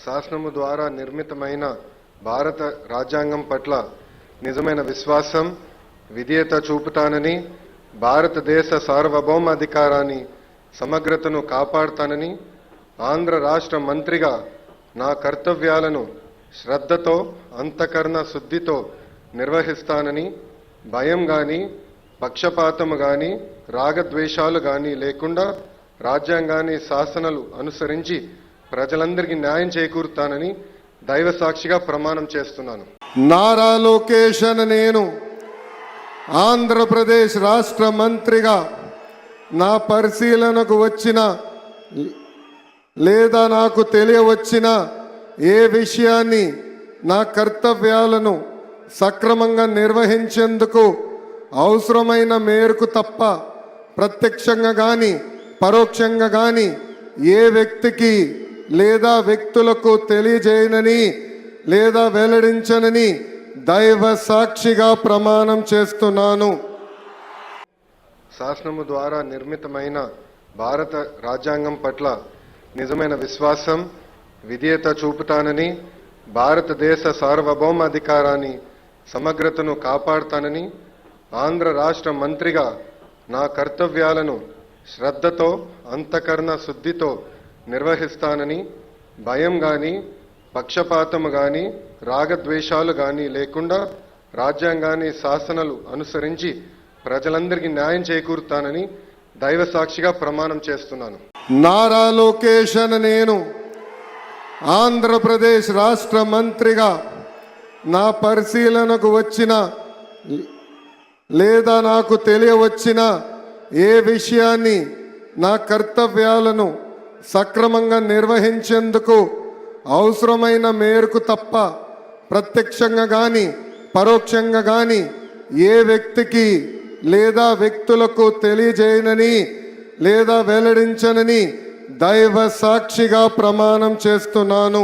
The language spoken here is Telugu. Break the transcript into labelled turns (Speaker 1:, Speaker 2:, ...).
Speaker 1: శాసనము ద్వారా నిర్మితమైన భారత రాజ్యాంగం పట్ల నిజమైన విశ్వాసం, విధేయత చూపుతానని, భారతదేశ సార్వభౌమాధికారాన్ని, సమగ్రతను కాపాడుతానని, ఆంధ్ర రాష్ట్ర మంత్రిగా నా కర్తవ్యాలను శ్రద్ధతో, అంతఃకరణ శుద్ధితో నిర్వహిస్తానని, భయం కానీ, పక్షపాతము కానీ, రాగద్వేషాలు కానీ లేకుండా రాజ్యాంగాన్ని, శాసనాలు అనుసరించి ప్రజలందరికీ న్యాయం చేకూరుతానని దైవ సాక్షిగా ప్రమాణం చేస్తున్నాను.
Speaker 2: నారా లోకేష్ అనే నేను ఆంధ్రప్రదేశ్ రాష్ట్ర మంత్రిగా నా పరిశీలనకు వచ్చిన లేదా నాకు తెలియవచ్చిన ఏ విషయాన్ని నా కర్తవ్యాలను సక్రమంగా నిర్వహించేందుకు అవసరమైన మేరకు తప్ప ప్రత్యక్షంగా కానీ పరోక్షంగా కానీ ఏ వ్యక్తికి లేదా వ్యక్తులకు తెలియజేయనని లేదా వెల్లడించనని దైవ సాక్షిగా ప్రమాణం చేస్తున్నాను.
Speaker 1: శాసనము ద్వారా నిర్మితమైన భారత రాజ్యాంగం పట్ల నిజమైన విశ్వాసం, విధేయత చూపుతానని, భారతదేశ సార్వభౌమాధికారాన్ని, సమగ్రతను కాపాడుతానని, ఆంధ్ర రాష్ట్ర మంత్రిగా నా కర్తవ్యాలను శ్రద్ధతో, అంతఃకరణ శుద్ధితో నిర్వహిస్తానని, భయం కానీ, పక్షపాతము కానీ, రాగద్వేషాలు కానీ లేకుండా రాజ్యాంగాన్ని, శాసనాలు అనుసరించి ప్రజలందరికీ న్యాయం చేకూరుతానని దైవ సాక్షిగా ప్రమాణం చేస్తున్నాను.
Speaker 2: నారా లోకేష్ అనే నేను ఆంధ్రప్రదేశ్ రాష్ట్ర మంత్రిగా నా పరిశీలనకు వచ్చిన లేదా నాకు తెలియవచ్చిన ఏ విషయాన్ని నా కర్తవ్యాలను సక్రమంగా నిర్వహించేందుకు అవసరమైన మేరకు తప్ప ప్రత్యక్షంగా కానీ పరోక్షంగా కానీ ఏ వ్యక్తికి లేదా వ్యక్తులకు తెలియజేయనని లేదా వెల్లడించనని దైవ సాక్షిగా ప్రమాణం చేస్తున్నాను.